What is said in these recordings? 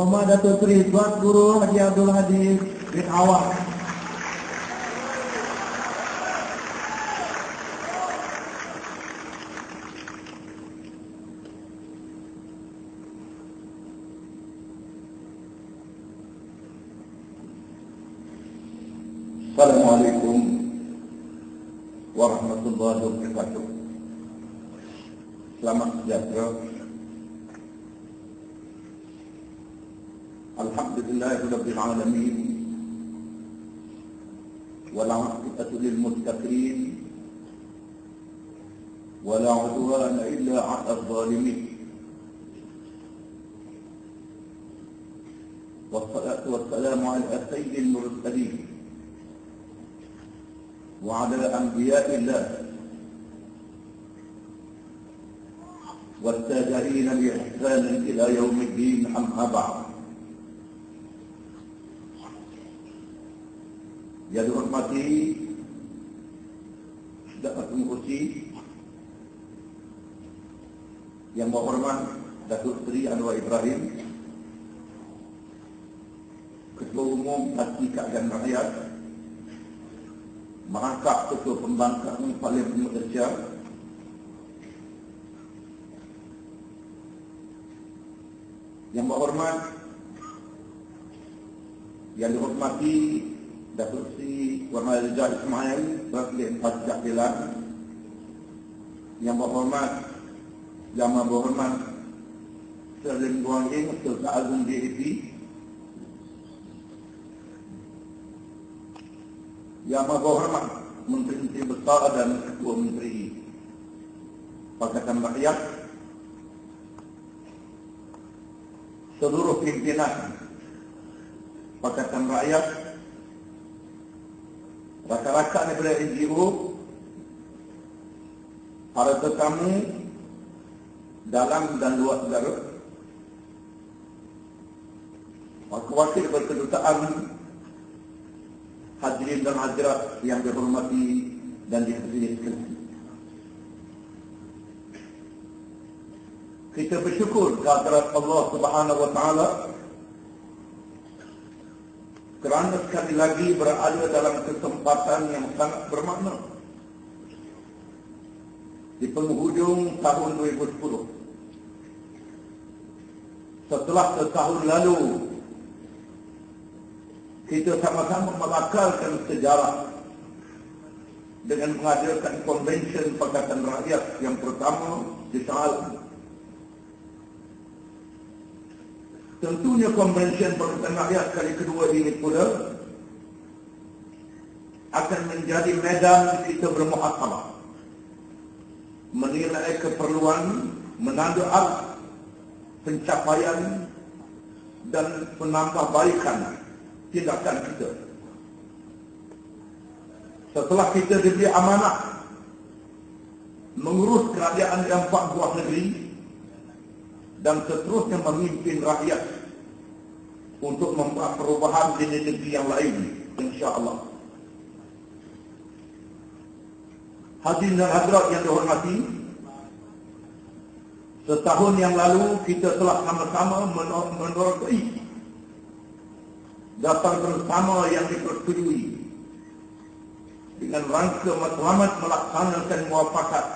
Terhormat Datuk Seri Tuan Guru Haji Abdul Hadi bin Awang. Assalamualaikum warahmatullahi wabarakatuh. Selamat sejahtera. Alhamdulillahirabbil alamin. Wal 'aqibatu lil muttaqin. Wa la 'udwana illa 'alal zalimin. Wassalatu wassalamu ala sayyidil mursalin. وعلى أنبياء الله والتابعين بإحسان إلى يوم الدين أما بعد. Yang dihormati Datuk Pengerusi, yang berhormat Datuk Seri Anwar Ibrahim, Ketua Umum Parti Keadilan Rakyat, merangkap Ketua Pembangkang Parlimen Malaysia, yang berhormat, yang dihormati Datuk Seri Wan Rizal Ismail, Presiden Parti Keadilan, yang berhormat, yang berhormat Sir Lim Guang Eng, Ketua Agung DAP, yang berhormat Menteri-Menteri Besar dan Ketua Menteri Pakatan Rakyat, seluruh pimpinan Pakatan Rakyat, rakan-rakan daripada NGO, para tetamu dalam dan luar negara, wakil-wakil berkedutaan, hadirin dan hadirat yang dihormati dan dihadiri sekalian. Kita bersyukur kehadirat Allah Subhanahu wa taala kerana sekali lagi berada dalam kesempatan yang sangat bermakna di penghujung tahun 2010. Setelah setahun lalu kita sama-sama melakarkan sejarah dengan mengadakan Konvensyen Pakatan Rakyat yang pertama di Shah Alam. Tentunya Konvensyen Pakatan Rakyat kali kedua ini pula akan menjadi medan kita bermuhasabah, menilai keperluan, menandu arah pencapaian dan penambahbaikan tindakan kita. Setelah kita diberi amanah mengurus kerajaan di 4 buah negeri dan seterusnya memimpin rakyat untuk membuat perubahan di negeri yang lain, insya-Allah. Hadirin dan hadirat yang dihormati, setahun yang lalu kita telah sama-sama menerokai daftar bersama yang dipersetujui dengan rangka matlamat melaksanakan muafakat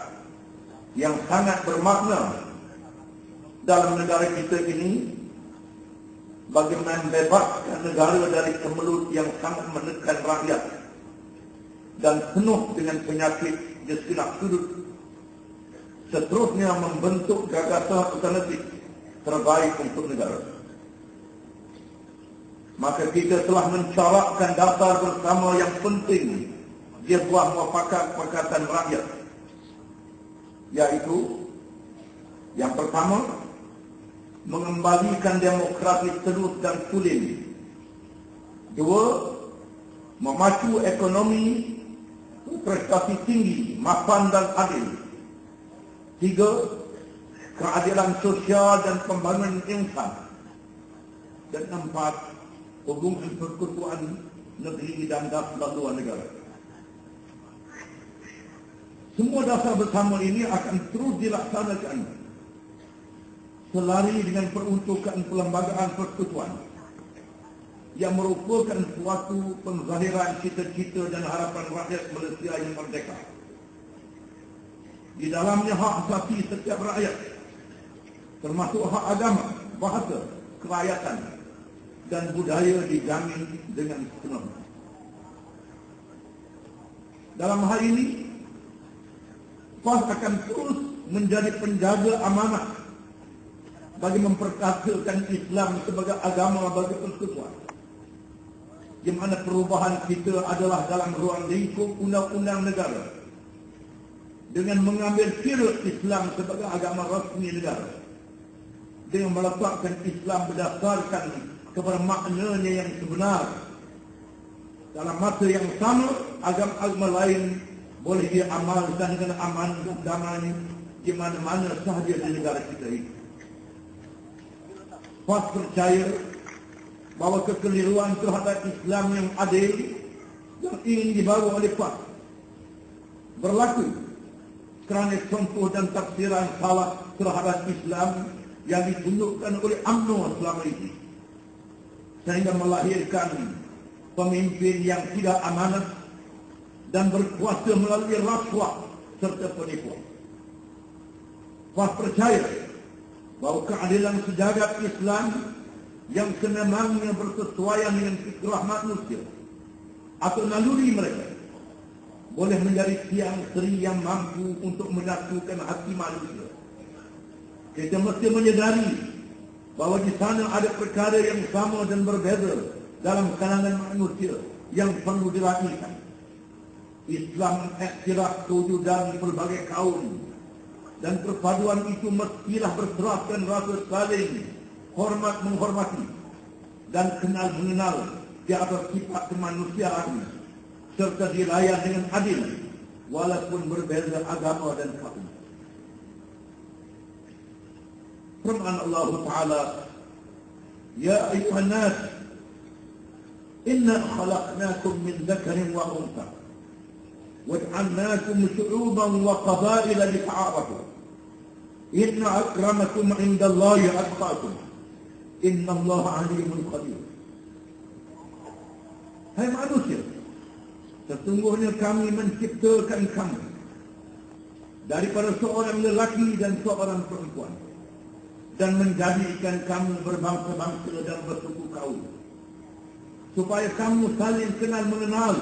yang sangat bermakna dalam negara kita ini, bagaimana membebaskan negara dari kemelut yang sangat menekan rakyat dan penuh dengan penyakit di segala sudut, seterusnya membentuk gagasan alternatif terbaik untuk negara. Maka kita telah mencorakkan daftar bersama yang penting di buah muafakat Pakatan Rakyat, yaitu yang pertama, mengembalikan demokrasi terus dan tulen. 2, memacu ekonomi prestasi tinggi, mapan dan adil. 3, keadilan sosial dan pembangunan insan. Dan 4, hubungan persekutuan negeri dan dasar luar negara. Semua dasar bersama ini akan terus dilaksanakan selari dengan peruntukan perlembagaan persekutuan yang merupakan suatu penzahiran cita-cita dan harapan rakyat Malaysia yang merdeka. Di dalamnya hak asasi setiap rakyat, termasuk hak agama, bahasa, kerakyatan dan budaya dijamin dengan sepenuhnya. Dalam hal ini, PAS akan terus menjadi penjaga amanah bagi memperkasakan Islam sebagai agama bagi persekutuan, di mana perubahan kita adalah dalam ruang lingkup undang-undang negara dengan mengambil kira Islam sebagai agama rasmi negara, dengan meletakkan Islam berdasarkan kepada maknanya yang sebenar. Dalam masa yang sama, agama-agama lain boleh diamalkan dengan aman dan damai di mana-mana sahaja di negara kita ini. PAS percaya bahawa kekeliruan terhadap Islam yang adil yang ingin dibawa oleh PAS berlaku kerana contoh dan tafsiran salah terhadap Islam yang ditunjukkan oleh UMNO selama ini, sehingga melahirkan pemimpin yang tidak amanah dan berkuasa melalui rasuah serta penipuan. PAS percaya bahawa keadilan sejagat Islam yang sememangnya bersesuaian dengan fitrah manusia atau naluri mereka boleh menjadi tiang seri yang mampu untuk menyatukan hati manusia. Kita mesti menyadari bahawa di sana ada perkara yang sama dan berbeza dalam kalangan manusia yang perlu diraihkan. Islam iktiraf kewujudan berbagai kaum, dan perpaduan itu mestilah berteraskan rasa saling hormat menghormati dan kenal mengenal di atas sifat kemanusiaan, serta dilayan dengan adil walaupun berbeza agama dan kaum. Firman Allah Ta'ala, Ya ayuhan nas, inna khalaqnakum min dzakarin wa untha waj'alnakum syu'uban wa qabaila lita'arafu inna akramakum 'indallahi atqakum innallaha 'alimun khabir. Hai manusia, sesungguhnya kami menciptakan kamu daripada seorang lelaki dan seorang perempuan dan menjadikan kamu berbangsa-bangsa dan bersuku kaum, supaya kamu saling kenal mengenal.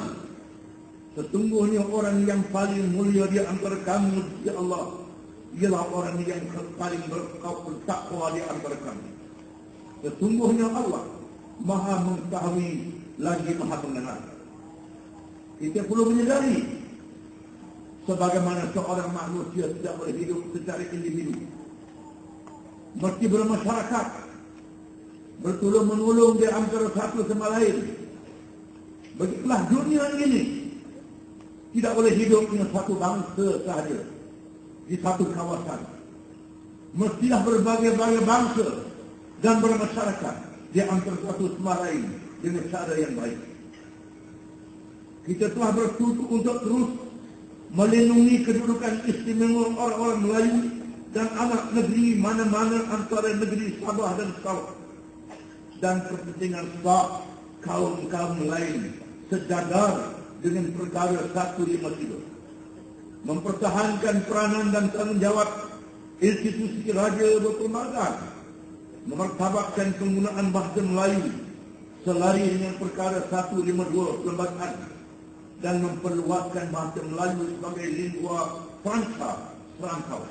Sesungguhnya orang yang paling mulia di antara kamu di Allah ialah orang yang paling bertakwa di antara kamu. Sesungguhnya Allah Maha mengetahui lagi Maha mengenal. Kita perlu menyadari sebagaimana seorang manusia tidak boleh hidup secara individu, mesti bermasyarakat, bertolong-menolong di antara satu sama lain. Begitulah dunia ini. Tidak boleh hidup dengan satu bangsa sahaja di satu kawasan. Mestilah berbagai-bagai bangsa dan bermasyarakat di antara satu sama lain dengan cara yang baik. Kita telah bersatu untuk terus melindungi kedudukan istimewa orang-orang Melayu dan anak negeri mana-mana antara negeri Sabah dan Sarawak, dan kepentingan sebab kaum-kaum lain sejajar dengan perkara 153, mempertahankan peranan dan tanggungjawab institusi raja berperlembagaan, memartabatkan penggunaan bahasa Melayu selari dengan perkara 152 perlembagaan, dan memperluaskan bahasa Melayu sebagai lingua franca serantau.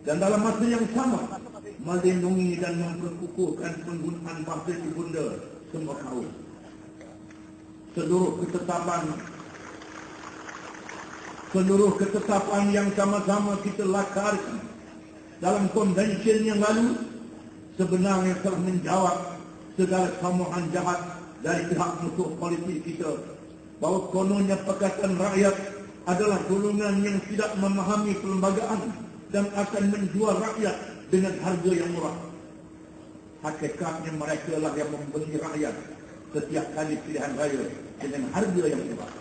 Dan dalam masa yang sama, melindungi dan memperkukuhkan penggunaan bahasa ibunda semua kaum. Seluruh ketetapan yang sama-sama kita lakarkan dalam konvensyen yang lalu sebenarnya telah menjawab segala samuan jahat dari pihak musuh politik kita, bahawa kononnya Pakatan Rakyat adalah golongan yang tidak memahami perlembagaan dan akan menjual rakyat dengan harga yang murah. Hakikatnya mereka lah yang membeli rakyat setiap kali pilihan raya dengan harga yang murah.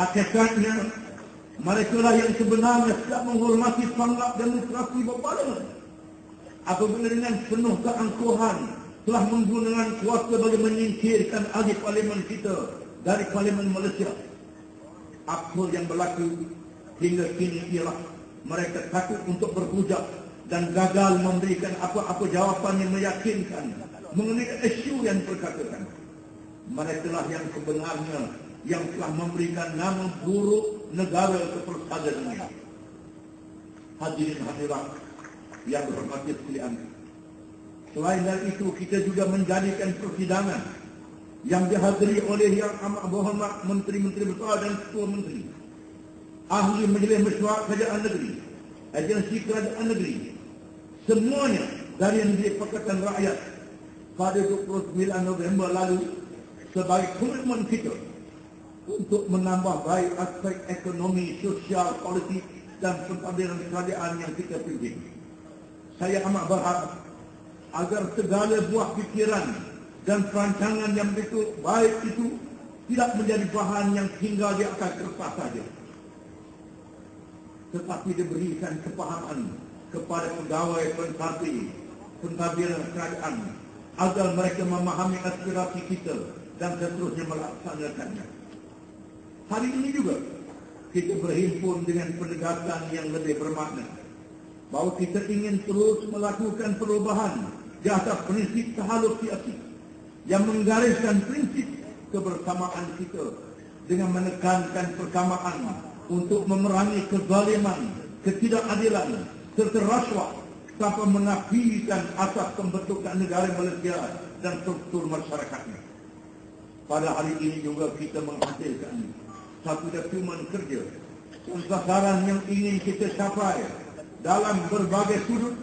Hakikatnya Mereka lah yang sebenarnya tidak menghormati sanggap demokrasi berparlimen. Apabila dengan penuh keangkuhan telah menggunakan kuasa bagi menyingkirkan ahli parlimen kita dari parlimen Malaysia. Apa yang berlaku hingga kini ialah mereka takut untuk berhujah dan gagal memberikan apa-apa jawapan yang meyakinkan mengenai isu yang berkatakan. Mereka lah yang sebenarnya yang telah memberikan nama buruk negara ke pelosok dunia. Hadirin hadirat yang berhormat sekalian, selain dari itu kita juga menjadikan persidangan yang dihadiri oleh Yang Amat Berhormat Menteri-Menteri Besar dan Ketua Menteri, ahli Majlis Mesyuarat Kerajaan Negeri, agensi kerajaan negeri, semuanya dari Negeri Pakatan Rakyat pada 29 November lalu sebagai komitmen kita untuk menambah baik aspek ekonomi, sosial, politik dan pentadbiran kerajaan yang kita pimpin. Saya amat berharap agar segala buah fikiran dan perancangan yang begitu baik itu tidak menjadi bahan yang tinggal di atas kertas saja, tetapi diberikan kepahaman kepada pegawai pentadbiran kerajaan agar mereka memahami aspirasi kita dan seterusnya melaksanakannya. Hari ini juga kita berhimpun dengan pendekatan yang lebih bermakna bahawa kita ingin terus melakukan perubahan di atas prinsip tahaluf siasi yang menggariskan prinsip kebersamaan kita dengan menekankan persamaan untuk memerangi kezaliman, ketidakadilan serta rasuah tanpa menafikan asas pembentukan negara Malaysia dan struktur masyarakatnya. Pada hari ini juga kita menghasilkan satu dokumen kerja dan sasaran yang ingin kita capai dalam berbagai sudut.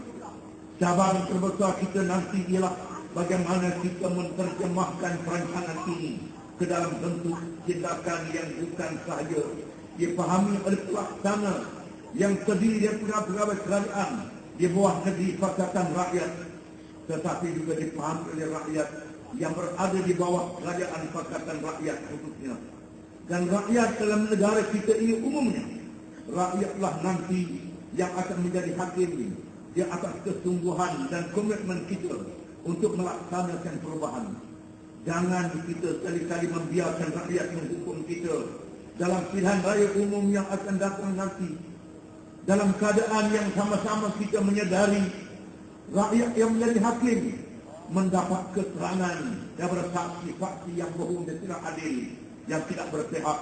Cabaran terbesar kita nanti ialah bagaimana kita menerjemahkan perancangan ini ke dalam bentuk tindakan yang bukan sahaja dipahami oleh pelaksana yang terdiri daripada pegawai kerajaan di bawah Negeri Pakatan Rakyat, tetapi juga dipahami oleh rakyat yang berada di bawah kerajaan Pakatan Rakyat khususnya. Dan rakyat dalam negara kita ini umumnya, rakyatlah nanti yang akan menjadi hakim di atas kesungguhan dan komitmen kita untuk melaksanakan perubahan. Jangan kita sekali-kali membiarkan rakyat menghukum kita dalam pilihan raya umum yang akan datang nanti. Dalam keadaan yang sama-sama kita menyadari rakyat yang menjadi hakim mendapat keterangan daripada saksi-saksi yang bohong dan tidak adil, yang tidak berpihak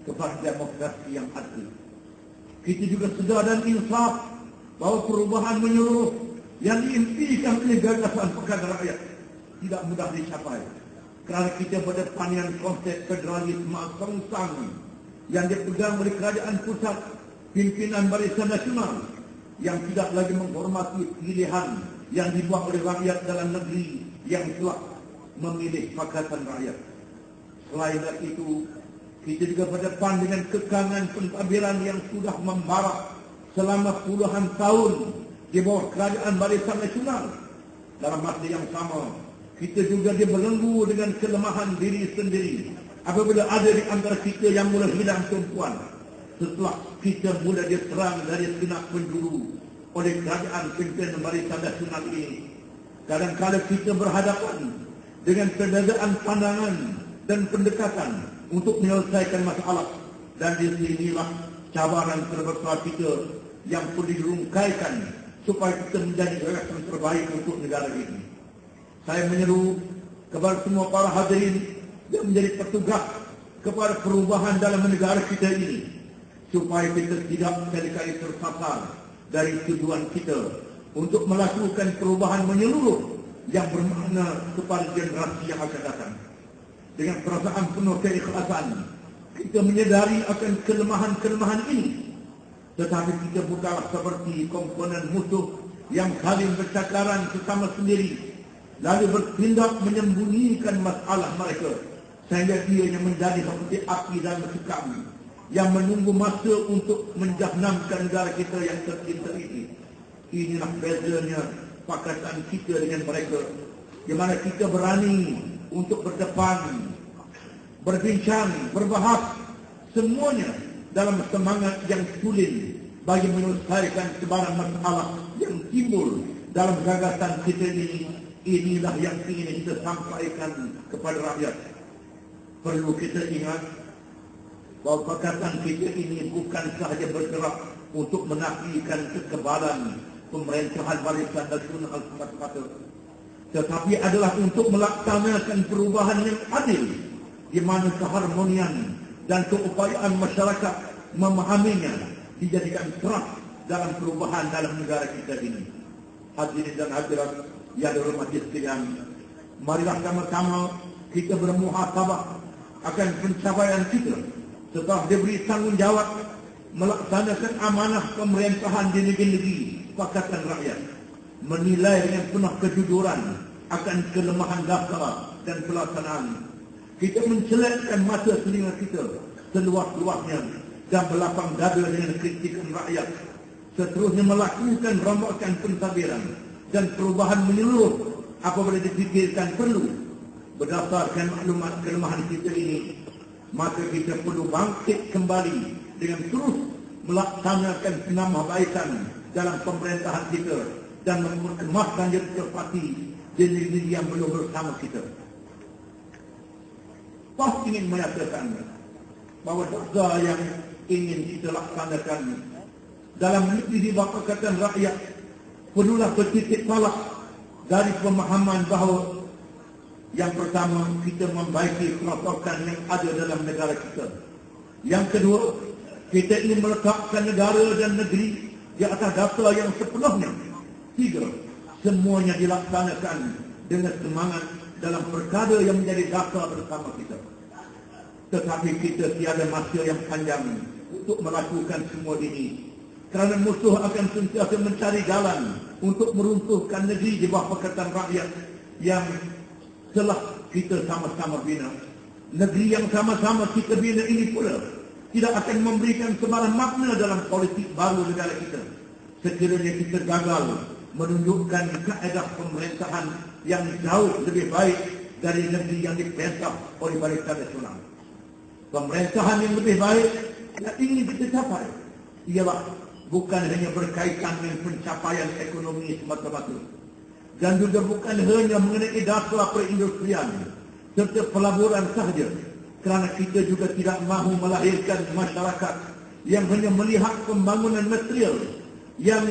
kepada demokrasi yang adil. Kita juga sedar dan insaf bahawa perubahan menyeluruh yang diimpikan oleh gagasan Pakatan Rakyat tidak mudah dicapai, kerana kita berdepan dengan konsep federalisme sengsang yang dipegang oleh kerajaan pusat, pimpinan Barisan Nasional yang tidak lagi menghormati pilihan yang dibuat oleh rakyat dalam negeri yang telah memilih Pakatan Rakyat. Selain dari itu, kita juga berdepan dengan kekangan pentadbiran yang sudah membara selama puluhan tahun di bawah kerajaan Barisan Nasional. Dalam masa yang sama, kita juga dibelenggu dengan kelemahan diri sendiri apabila ada di antara kita yang mula hilang tumpuan setelah kita mula diserang dari segenap penjuru oleh kerajaan pimpinan Barisan Nasional ini. Kadang-kadang kita berhadapan dengan perbezaan pandangan dan pendekatan untuk menyelesaikan masalah, dan di sinilah cabaran terbesar kita yang perlu dirungkaikan supaya kita menjadi gagasan terbaik untuk negara ini. Saya menyeru kepada semua para hadirin yang menjadi petugas kepada perubahan dalam negara kita ini, supaya kita tidak sekali-kali tersasar dari tujuan kita untuk melakukan perubahan menyeluruh yang bermakna kepada generasi yang akan datang. Dengan perasaan penuh keikhlasan, kita menyadari akan kelemahan-kelemahan ini, tetapi kita bukanlah seperti komponen musuh yang saling bercakaran sesama sendiri, lalu bertindak menyembunyikan masalah mereka sehingga ianya menjadi seperti api dalam sekam yang menunggu masa untuk menjahanamkan negara kita yang tercinta ini. Inilah bezanya pakatan kita dengan mereka, di mana kita berani untuk berdepan, berbincang, berbahas semuanya dalam semangat yang sulit bagi menyelesaikan sebarang masalah yang timbul dalam gagasan kita ini. Inilah yang ingin kita sampaikan kepada rakyat. Perlu kita ingat bahawa perkataan kita ini bukan sahaja bergerak untuk menafikan kekebalan pemerintahan Barisan Nasional semata-mata, tetapi adalah untuk melaksanakan perubahan yang adil, di mana keharmonian dan keupayaan masyarakat memahaminya dijadikan terang dalam perubahan dalam negara kita ini. Hadirin dan hadirat yang dirahmati sekalian, marilah sama-sama kita bermuhasabah akan pencapaian kita setelah diberi tanggungjawab melaksanakan amanah pemerintahan di negeri-negeri Pakatan Rakyat, menilai dengan penuh kejujuran akan kelemahan dasar dan pelaksanaan. Kita mencelakkan mata telinga kita seluas-luasnya dan berlapang dada dengan kritikan rakyat, seterusnya melakukan rombakan pentadbiran dan perubahan menyeluruh apabila dipikirkan perlu. Berdasarkan maklumat kelemahan kita ini, maka kita perlu bangkit kembali dengan terus melaksanakan penambahbaikan dalam pemerintahan kita dan mengemaskan yang terpati di negeri yang belum bersama kita. Pas ingin menyatakan bahawa dosa yang ingin kita laksanakan dalam negeri di Pakatan Rakyat perlulah bertitik tolak dari pemahaman bahawa yang pertama, kita membaiki kerosakan yang ada dalam negara kita. Yang kedua, kita ingin meletakkan negara dan negeri di atas dasar yang sepenuhnya. Tiga, semuanya dilaksanakan dengan semangat dalam perkara yang menjadi dasar bersama kita. Tetapi kita tiada masa yang panjang untuk melakukan semua ini, kerana musuh akan sentiasa mencari jalan untuk meruntuhkan negeri di bawah Pakatan Rakyat yang telah kita sama-sama bina. Negeri yang sama-sama kita bina ini pula tidak akan memberikan sebarang makna dalam politik baru negara kita sekiranya kita gagal menunjukkan kaedah pemerintahan yang jauh lebih baik dari negeri yang diperintah oleh Barisan Nasional. Pemerintahan yang lebih baik yang ingin kita capai ialah bukan hanya berkaitan dengan pencapaian ekonomi semata-mata, dan juga bukan hanya mengenai dasar perindustrian serta pelaburan sahaja, kerana kita juga tidak mahu melahirkan masyarakat yang hanya melihat pembangunan material yang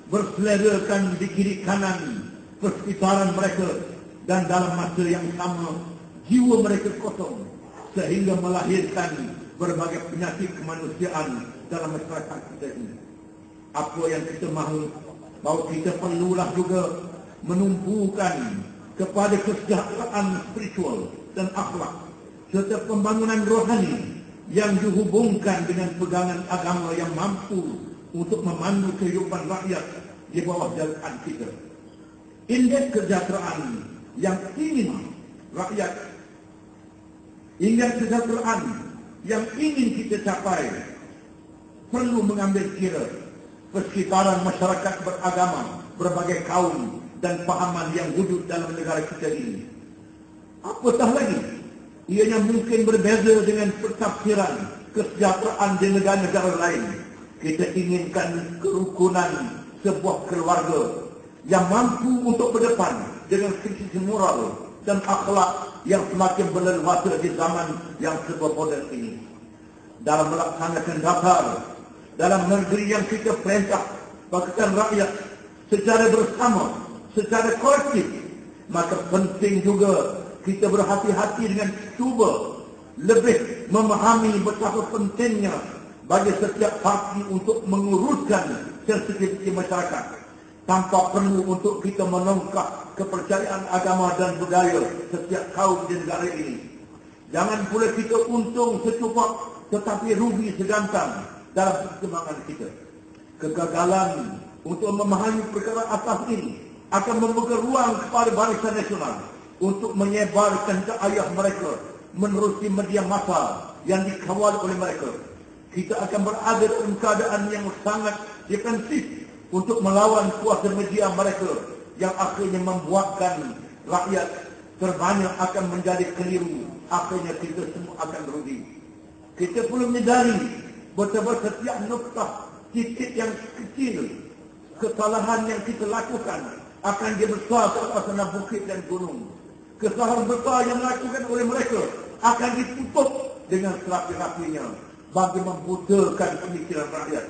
berselerakan di kiri kanan persekitaran mereka, dan dalam masa yang sama jiwa mereka kosong sehingga melahirkan berbagai penyakit kemanusiaan dalam masyarakat kita ini. Apa yang kita mahu, bahawa kita perlulah juga menumpukan kepada kesejahteraan spiritual dan akhlak serta pembangunan rohani yang dihubungkan dengan pegangan agama yang mampu untuk memandu kehidupan rakyat di bawah jalan kita. Indeks kesejahteraan yang ingin rakyat, indeks kesejahteraan yang ingin kita capai perlu mengambil kira persekitaran masyarakat beragama, berbagai kaum dan pahaman yang wujud dalam negara kita ini. Apatah lagi, ianya mungkin berbeza dengan pentafsiran kesejahteraan di negara-negara lain. Kita inginkan kerukunan sebuah keluarga yang mampu untuk berdepan dengan sisi moral dan akhlak yang semakin berleluasa di zaman yang serba moden ini. Dalam melaksanakan dasar dalam negeri yang kita perintah Pakatan Rakyat secara bersama, secara kolektif, maka penting juga kita berhati-hati dengan cuba lebih memahami betapa pentingnya bagi setiap parti untuk menguruskan sensitiviti masyarakat tanpa perlu untuk kita menongkak kepercayaan agama dan budaya setiap kaum di negara ini. Jangan pula kita untung secupak tetapi rugi segantang dalam perkembangan kita. Kegagalan untuk memahami perkara atas ini akan membuka ruang kepada Barisan Nasional untuk menyebarkan ke ayah mereka menerusi media massa yang dikawal oleh mereka. Kita akan berada dalam keadaan yang sangat defensif untuk melawan kuasa media mereka yang akhirnya membuatkan rakyat terbanyak akan menjadi keliru. Akhirnya kita semua akan rugi. Kita perlu menyadari betul-betul setiap noktah titik yang kecil kesalahan yang kita lakukan akan dia besar ke atas sana bukit dan gunung. Kesalahan besar yang dilakukan oleh mereka akan ditutup dengan serapi-rapinya bagi membutakan pemikiran rakyat.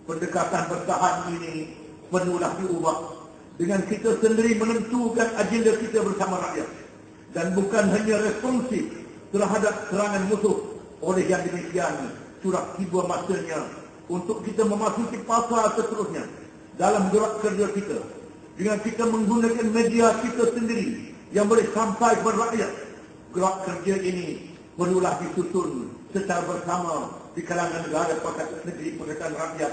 Pendekatan bertahan ini perlulah diubah dengan kita sendiri menentukan agenda kita bersama rakyat dan bukan hanya responsif terhadap serangan musuh. Oleh yang demikian, sudah tiba masanya untuk kita memasuki fasa seterusnya dalam gerak kerja kita dengan kita menggunakan media kita sendiri yang boleh sampai kepada rakyat. Gerak kerja ini perlulah disusun secara bersama di kalangan negara, pakatan negeri, pakatan rakyat,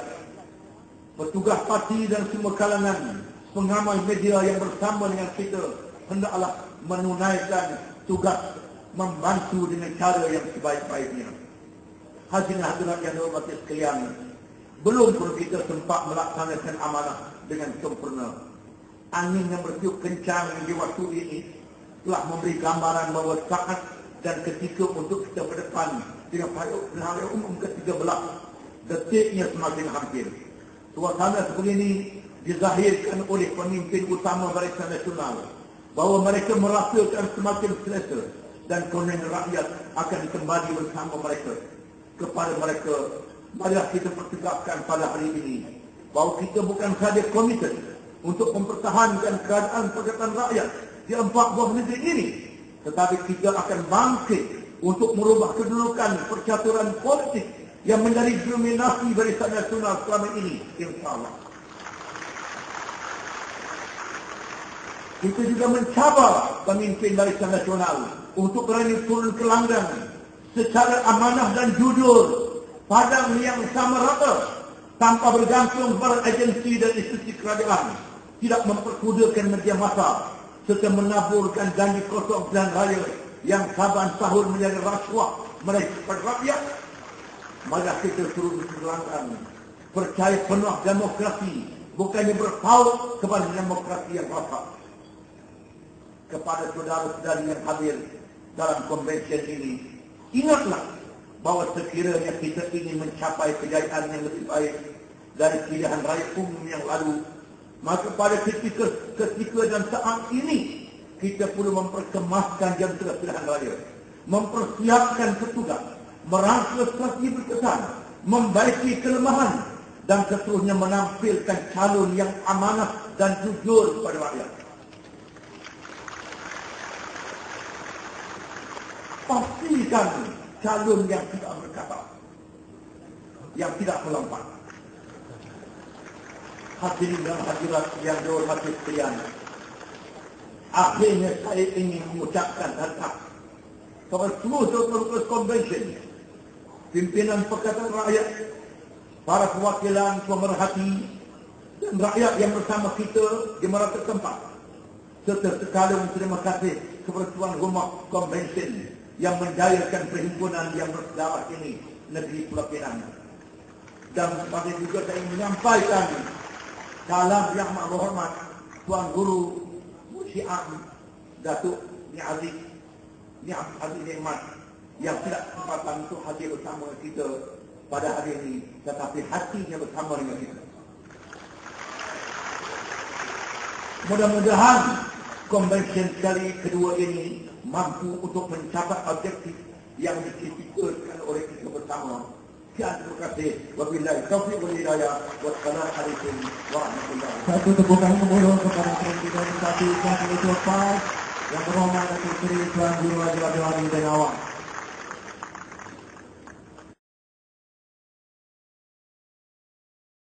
petugas parti dan semua kalangan pengamal media yang bersama dengan kita hendaklah menunaikan tugas membantu dengan cara yang sebaik-baiknya. Hadirin hadirat yang dihormati sekalian, belum pun kita sempat melaksanakan amanah dengan sempurna. Angin yang bertiup kencang di waktu ini telah memberi gambaran bahawa saat dan ketika untuk kita berdepan dengan pilihan umum ke-13 detiknya semakin hampir. Suasana seperti ini dizahirkan oleh pemimpin utama Barisan Nasional bahawa mereka merasakan semakin selesa dan kewenangan rakyat akan kembali bersama mereka. Kepada mereka, marilah kita pertegaskan pada hari ini bahawa kita bukan sahaja komited untuk mempertahankan keadaan pakatan rakyat di 4 buah negeri ini, tetapi kita akan bangkit untuk merubah kedudukan percaturan politik yang menjadi dominasi Barisan Nasional selama ini, insyaAllah. Kita juga mencabar pemimpin Barisan Nasional untuk berani turun ke langgang secara amanah dan jujur, padang yang sama rata, tanpa bergantung pada agensi dan institusi kerajaan, tidak memperkudakan media massa, serta menaburkan janji kosong dan raya yang saban tahun menjadi rasuah mereka kepada rakyat. Mari kita turun ke langgang, percaya penuh demokrasi, bukannya berpaut kepada demokrasi yang rosak. Kepada saudara-saudari yang hadir dalam konvensyen ini, ingatlah bahawa sekiranya kita ingin mencapai kejayaan yang lebih baik dari pilihan raya umum yang lalu, maka pada ketika dan saat ini kita perlu memperkemaskan jam telah pilihan raya, mempersiapkan petugas, merangka strategi berkesan, membaiki kelemahan, dan seterusnya menampilkan calon yang amanah dan jujur kepada rakyat. Pastikan calon yang tidak berkata, yang tidak melompat. Hadirin dan hadirat yang dihormati sekalian, akhirnya saya ingin mengucapkan harap kepada seluruh saudara konvensyen, pimpinan Pakatan Rakyat, para perwakilan pemerhati dan rakyat yang bersama kita di merata tempat, serta sekalian terima kasih kepada Tuan Rumah Konvensyen yang mendayakan perhimpunan yang bersejarah ini, Negeri Pulau Pinang. Dan pada juga saya ingin menyampaikan salam yang berhormat Tuan Guru Musyi'am Datuk Ni Aziz Nikmat yang tidak kesempatan untuk hadir bersama kita pada hari ini, tetapi hatinya bersama dengan kita. Mudah-mudahan konvensyen sekali kedua ini mampu untuk mencapai objektif yang diciptakan oleh kita bersama. Sekian terima kasih. Wabillahi taufiq wal hidayah. Wassalamualaikum warahmatullahi wabarakatuh. Satu tepukan gemuruh kepada Presiden Satu Yang berhormat Datuk Seri Tuan Guru Haji Abdul Hamid bin Awang.